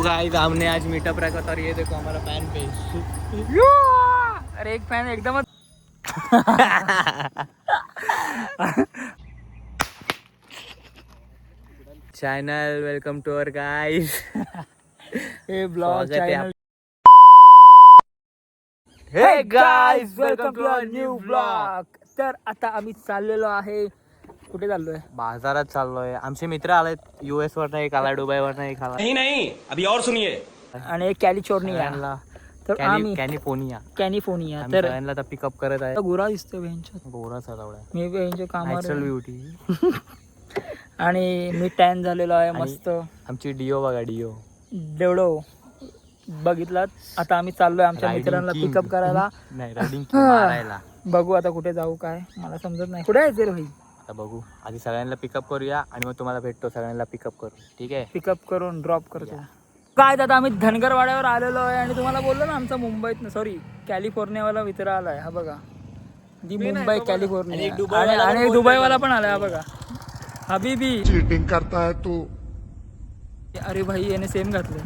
Guys हमने आज meetup रखा था और ये देखो हमारा फैन पेज। अरे एक फैन एकदम channel welcome to our guys. Hey blog channel. Hey guys welcome to our new blog. तर आता आम्ही चाललेलो आहे. कुठे चाललोय? बाजारात चाललोय. आमचे मित्र आलेत US वरनं, एक आला दुबई वरनं, एक आला नहीं अभी और सुनिए. आणि एक कॅलिफोर्निया. तर आम्ही कॅलिफोर्निया कॅलिफोर्निया आम्ही तर सगळ्यांना आता पिकअप करत आहे. गोरा दिसतोय बेंच. गोरा चालवलाय मी बेंच कामावर नॅचरल आहे. ब्युटी. आणि मी टॅन झालेलो आहे आणि मस्त. आमची डिओ बघा, डिओ देवडो बघितलात. आता आम्ही चाललोय आमच्या Riding मित्रांना king. पिकअप करायला. नाही रायडिंग मारायला. बघू आता कुठे जाऊ काय मला समजत नाही. कुठे यायचे रे भाई? आता बघू, आधी सगळ्यांना पिकअप करूया आणि मग तुम्हाला भेटतो. सगळ्यांना पिकअप करू, ठीक आहे? पिकअप करून ड्रॉप करतो. काय दादा आम्ही धनगरवाड्यावर आलेलो आहे आणि तुम्हाला बोललो ना आमचा मुंबईत सॉरी कॅलिफोर्नियावाला मित्र आलाय. हा बघा दी मुंबई कॅलिफोर्निया आणि एक दुबईवाला पण आलाय. हा बघा हबीबी. चीटिंग करता है तू. अरे भाई याने सेम घातले.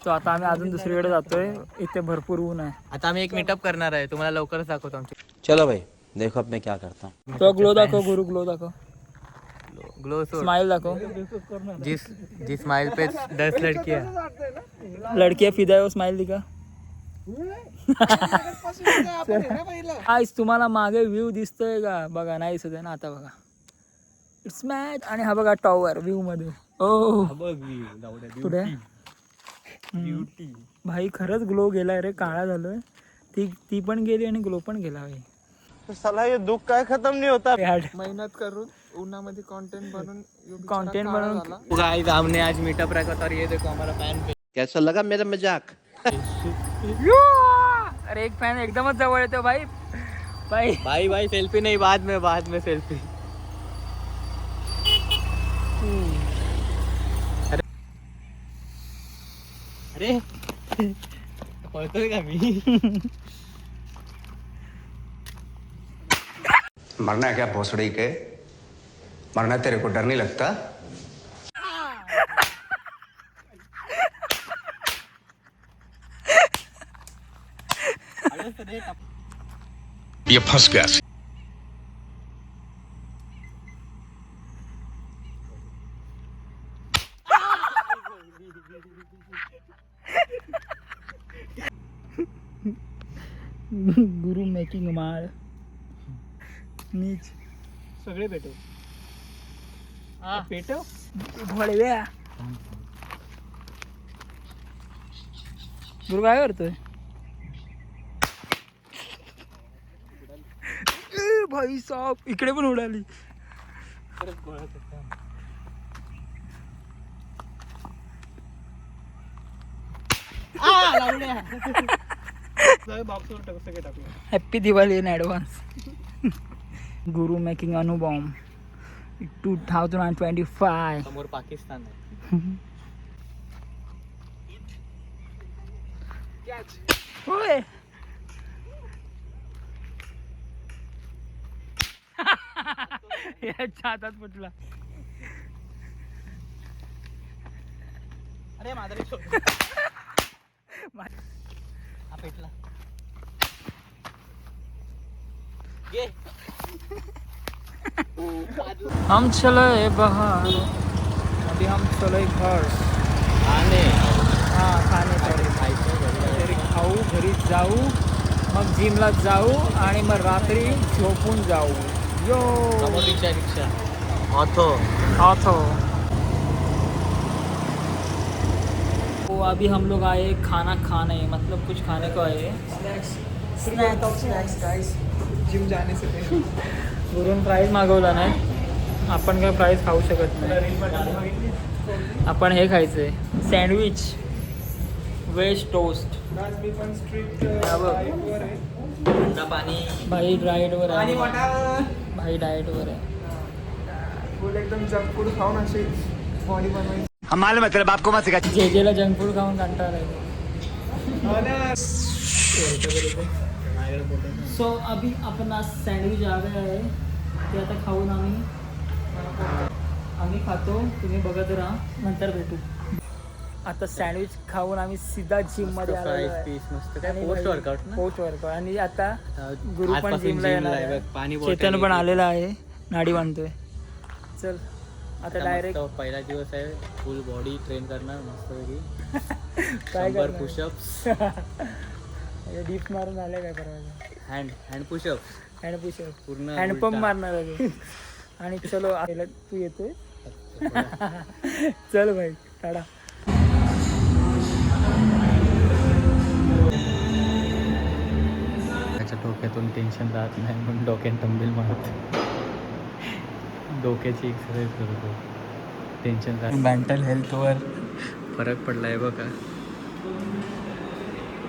तो आता आम्ही अजून दुसरीकडे जातोय. इथे भरपूर ऊन आहे. आता आम्ही एक मीटअप करणार आहे, तुम्हाला लवकरच दाखवतो. आमचे चलो भाई देखो अब मैं क्या करता हूँ. तो ग्लो दाखव गुरु. ग्लो दाखव. ग्लो स्माइल दाखव. जी स्माइल पे 10 लड़कियां. लडकी फिदा है वो स्माइल दिखा. आज तुम्हाला मागे व्ह्यू दिसतोय का? बघा नाही दिसत आहे ना आता. बघा इट्स मॅच. आणि हा बघा टॉवर व्ह्यू मध्ये. ओ कुठे भाई खरंच ग्लो गेलाय रे. काळा झालोय. ती पण गेली आणि ग्लो पण गेला भाई. साला ये दुख काय खत्म नहीं होता. मेहनत करून उन्हामध्ये कंटेंट बनवून गाइस हमने आज मीटअप रखा था और ये देखो हमारा फैन पेज. कैसा लगा मेरा मजाक. अरे एक फॅन एकदमच जवळ येतो भाई. भाई भाई सेल्फी नहीं, बाद में सेल्फी. अरे पळतोय का मी? मरना है क्या भोसड़ी के? मरना तेरे को डर नहीं लगता? ये फंस गया. गुरु मेकिंग माळ नीच सगळे पेटव. पेटव भडव्या. गुरु काय करतोय? भाई साहब इकडे पण उडाली. Happy Diwali in advance. Guru making अणुबॉम्ब 2025. समोर पाकिस्तान आहे. होय याच्या हातात फुटला. अरे माधुरी हा पेटला. हम चले बाहर. अभी हम चले घर आने खाणे तरी खाऊ. घरी जाऊ मग जिमला जाऊ आणि मग रात्री झोपून जाऊ. यो समोर रिक्षा ऑथो. तो अभी हम लोग आए खाना खाने, मतलब कुछ खाने को आए. Snacks guys. जिम जाने से पहले गुरुन फ्राईज मागवला नाही. आपण काय फ्राईज खाऊ शकत नाही. आपण हे खायचंय सँडविच वेज टोस्ट. पाणी भाई डाएटवर आहे. भाई डाएटवर आहे. एकदम जंक फूड खाऊन अशी बॉडी बनवायची. हम मालूम है तेरे बाप को मत सिखा. जेजेला जंक फूड खाऊन कंटाळा आहे. सो अभी अपना सँडविच आ गया है. ते आता खाऊन आम्ही खातो. तुम्ही बघत राहा. नंतर भेटू. आता सँडविच खाऊन आम्ही सीधा जिम मध्ये फ्राईज पीस मस्त काय पोस्ट वर्कआउट ना पोस्ट वर्कआउट आणि आता गुरु पण आजपासून जिमला gym येणार ला आहे आहे. बघ, पाणी बॉटल चेतन पण एक- आलेला आहे नाडी बांधतोय. चल आता आता डायरेक्ट मस्त पहिला दिवस आहे फुल बॉडी ट्रेन करणार मस्त काय करणार? पुशअप्स डीप मारून आले काय करायचं. हँड पुशअप हँड पुशअप पूर्ण हँडपंप उलटा. मारणार आहे. आणि चलो आलेला तू येतोय. चल भाई टाटा. त्याच्या डोक्यातून टेन्शन राहत नाही म्हणून डोक्यात डंबेल मारत डोक्याची एक्सरसाइज करतो. टेन्शन राहत मेंटल हेल्थवर फरक पडला आहे बघा.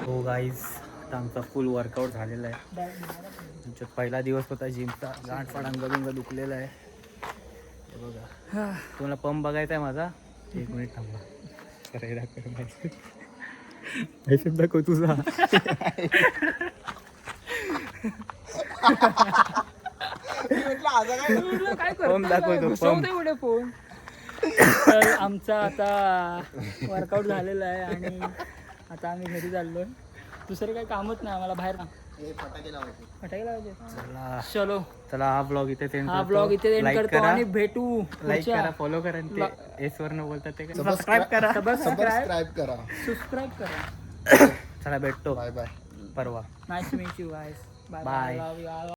हो गाईज आता आमचा फुल वर्कआउट झालेला आहे. आमच्यात पहिला दिवस होता जिमचा. गांठफाड अंग दुखलेला आहे हे बघा. तुम्हाला पंप बघायचा आहे माझा. 1 मिनिट थांबा. करायला दाखव तुझा. काय फोन दाखवतो, फोन. एवढे फोन. तर आमचा आता वर्कआउट झालेला आहे आणि आता आम्ही घरी चाललोय. दुसरं काही कामच नाही आम्हाला बाहेर. फटाके लावायचे. चलो चला हा ब्लॉग इथे end हा करतो. ब्लॉग इथे एंड Like करतो करा, आणि भेटू लाईक पुढच्या- करा, फॉलो करा आणि ते एस वरनं बोलतात ते सबस्क्राईब करा. सबस्क्राईब करा. करा. चला भेटतो बाय बाय. परवा. Nice to meet you guys. Bye Bye. Bye.